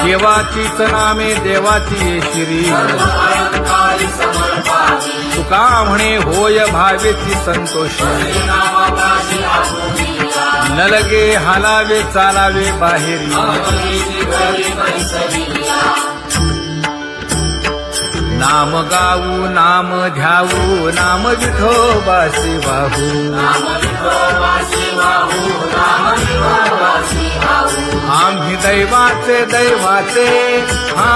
देवाचीच नामे देवाची श्री तुका म्हणे होय भावेची संतोषी न लगे हालावे चालावे बाहेरी नाम गाऊ नाम ध्याऊ नाम विठोबासी वाहू आम्ही दैवाचे दैवाचे हा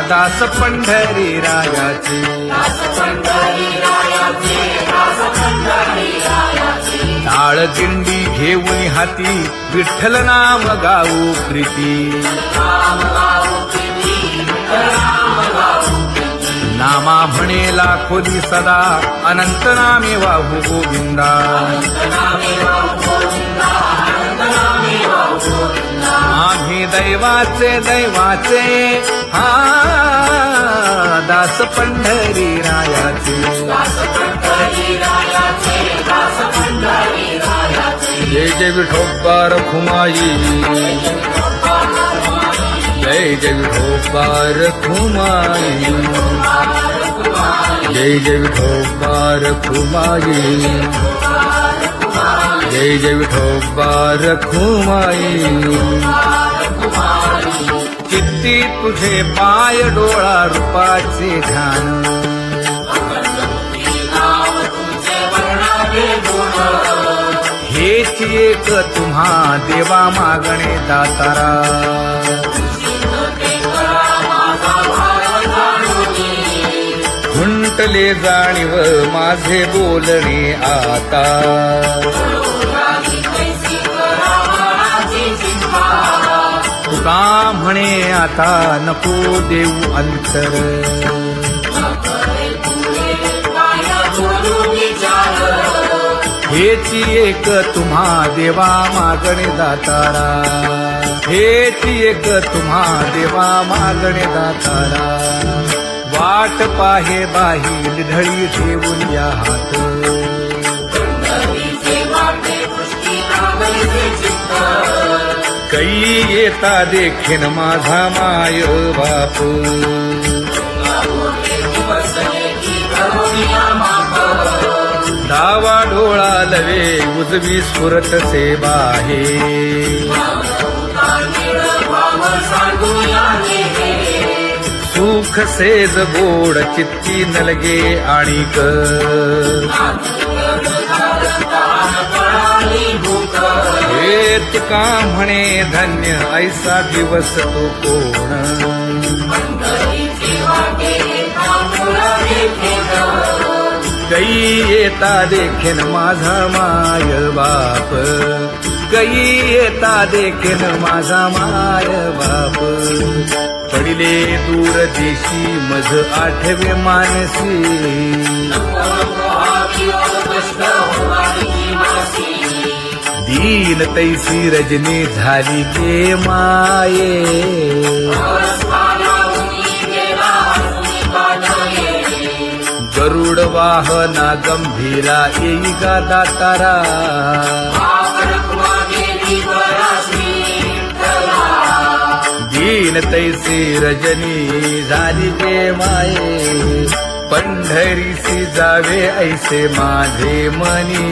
दास पंढरी रायाचे टाळ दिंडी घेऊन हाती विठ्ठल नाम गाऊ प्रीती नामा म्हणे लाखोदी सदा अनंत नामे वाहू गोविंदा आम्ही दैवाचे दैवाचे हा दास पंढरी रायाचे जय जय विठोबा रखुमाई जय जय विठोबा रखुमाई जय जय विठोबा रखुमाई जय जय विठोबा रखुमाई चित्ती तुझे पाय डोळा रूपाचे ध्यान हेच एक तुम्हा देवा मागणे दातारा खुंटले जाणीव माझे बोलणे आता तुका म्हणे आता नको देऊ अंतर हेची एक तुम्हा देवा मागणे दातारा हेची एक तुम्हा देवा मागणे दातारा वाट पाहे बाही ढळी ठेवून या हात कै येता देखीन माझा माय बाप डावा डोळा लवे उजवी स्फुरत से बाहे सुख सेज गोड चित्ती नलगे आणिक हे तुका म्हणे धन्य ऐसा दिवस तो कोण कै येता देखीन माझा माय बाप कै येता देखीन माझा माय बाप पडिले दूर देशी मज आठवे मानसी दीन तैसी रजनी झाली गे माये गरुड वाहना गंभीरा येई गा दातारा दीन तैसी रजनी झाली गे माये पंढरीसी जावे ऐसे माझे मनी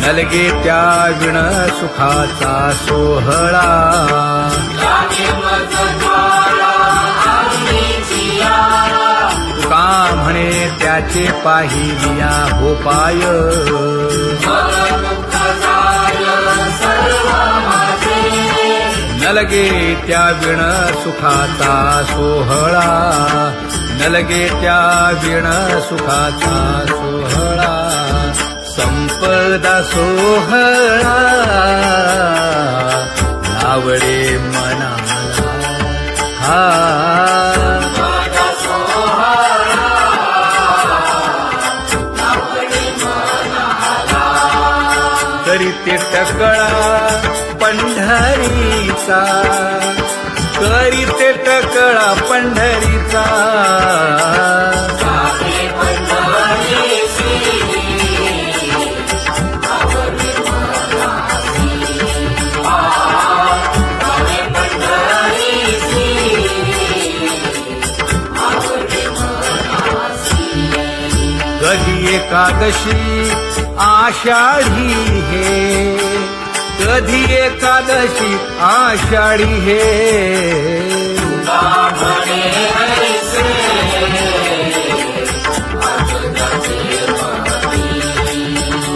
नलगे त्या विण सुखाचा सोहळा तुका म्हणे त्याचे पाहिलिया हो पाय नलगे त्या विण सुखाचा सोहळा नलगे त्या विण सुखाचा सोहळा संपदा सोहळा आवडे मनाला हा करीते टकळा पंढरीचा करीते टकळा पंढरीचा एकादशी आषाढी हे, कधी एकादशी आषाढी हे.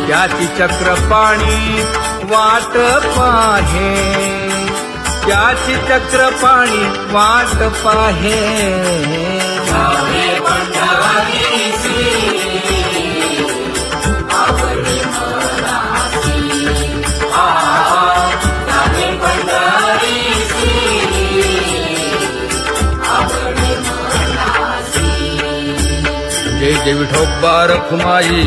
त्याची चक्रपाणी वाट पाहे, त्याची चक्रपाणी वाट पाहे. जय जय विठोबा रखुमाई,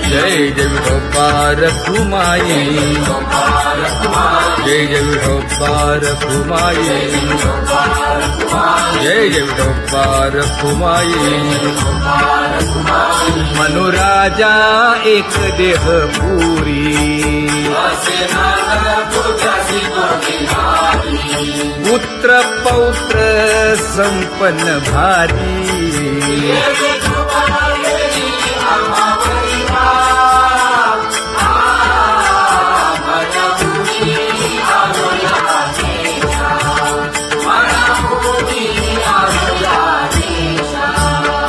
जय जय विठोबा रखुमाई, जय जय विठोबा रखुमाई, जय जय विठोबा रखुमाई. मनुराजा एक देह पुरी, पुत्र पौत्र संपन्न भारी.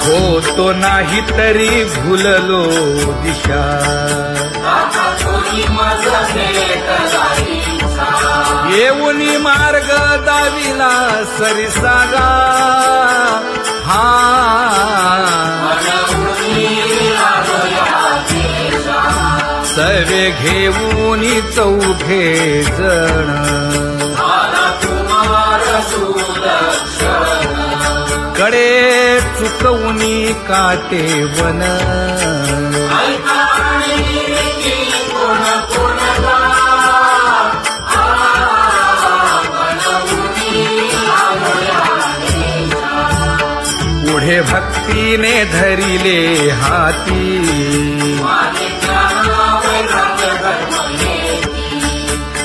हो तो नाही तरी भुललो दिशा, येऊनी मार्ग दाविला सरिसागा. हा सर्वे घेऊनी चौघे जण, कडे चुकवूनी काटे वन. पुढे भक्तीने धरिले हाती,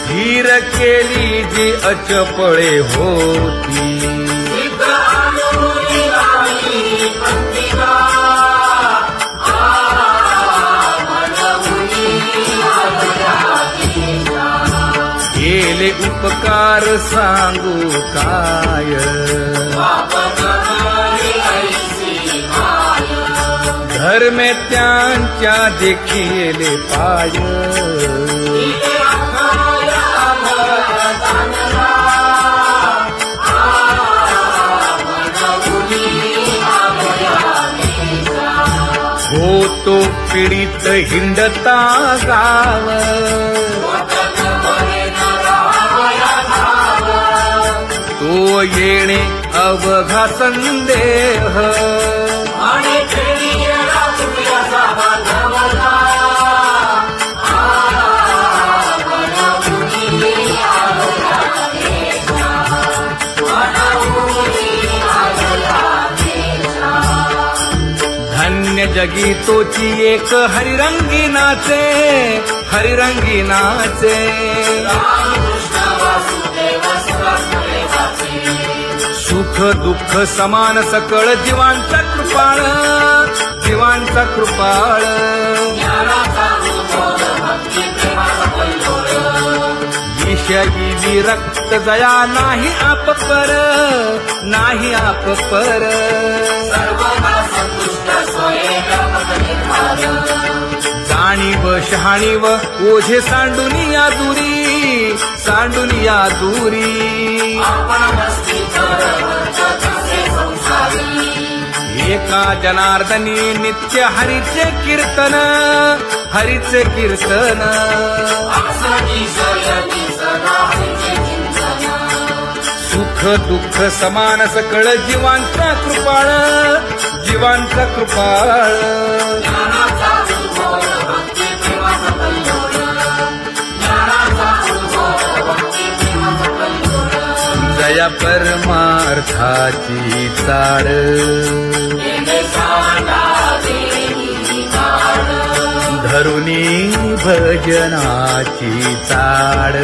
धीर केली जी अचपळे होती. केले उपकार सांगू काय, धर्मे त्यांच्या देखिले पाय. होतो पीडित हिंडता गाव, तो येणे अवघा संदेह. धन्य जगी तोची एक हरिरंगी नाचे, हरिरंगी नाचे. सुख दुःख समान सकळ जीवांचा कृपाळ, जीवांचा कृपाळ. विषयी विरक्त जया नाही आप पर, नाही आप पर. जाणीव शहाणीव ओझे सांडुनिया दुरी, सांडुनिया दुरी. एका जनार्दनी नित्य हरीचे कीर्तन, हरीचे कीर्तन. सुख दुःख समान सकळ जीवांचा कृपाळ, जीवांचा कृपाळ. जया परमार्थाची चाड, धरुनी भजनाची चाड.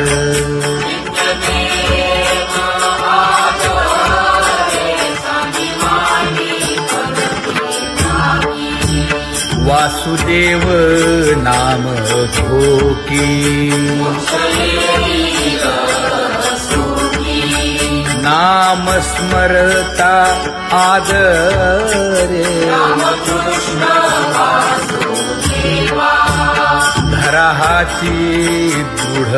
वासुदेव नाम घोकी नाम स्मरता आदरे धरा हाती दृढ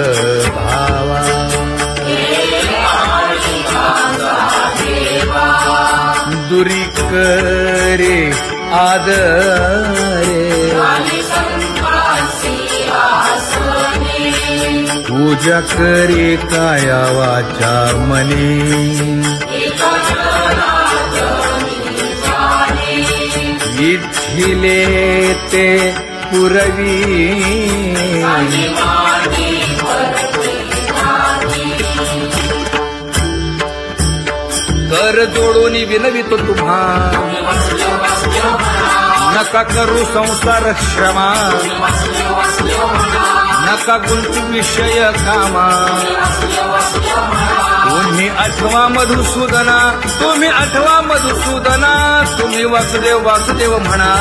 भावा दुरी करे आदरे पूजा करे काया वाचा मने विठ्ठिले ते पुरवी कर जोडून विनवितो तुम्हा नका करू संसार क्षमा नका गुंतू विषय कामा तुम्ही आठवा मधुसूदना तुम्ही आठवा मधुसूदना तुम्ही वासुदेव वासुदेव म्हणा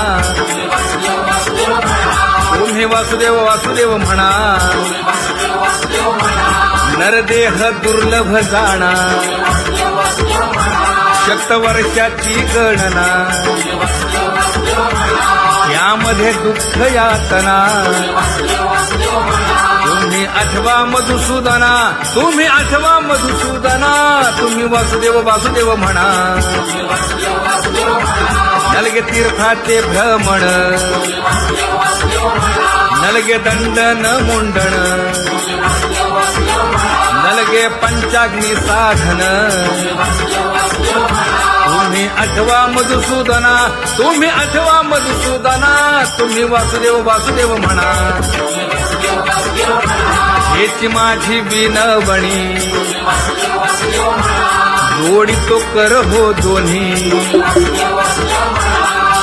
तुम्ही वासुदेव वासुदेव म्हणा नरदेह दुर्लभ जाणा शतवर्षाची गणना यामध्ये दुःख यातना तुम्ही आठवा मधुसूदना तुम्ही आठवा मधुसूदना तुम्ही वासुदेव वासुदेव म्हणा नलगे तीर्थाचे भ्रमण नलगे दंडन मुंडण नलगे पंचाग्नी साधन तुम्ही आठवा मधुसूदना तुम्ही आठवा मधुसूदना तुम्ही वासुदेव वासुदेव म्हणा हेची माझी विनवणी जोडितो कर हो दोन्ही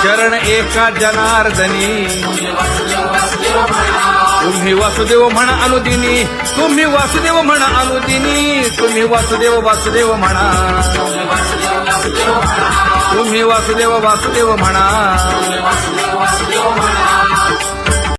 शरण एका जनार्दनी तुम्ही वासुदेव म्हणा अनुदिनी तुम्ही वासुदेव म्हणा अनुदिनी तुम्ही वासुदेव वासुदेव म्हणा तुम्ही वासुदेव वासुदेव म्हणा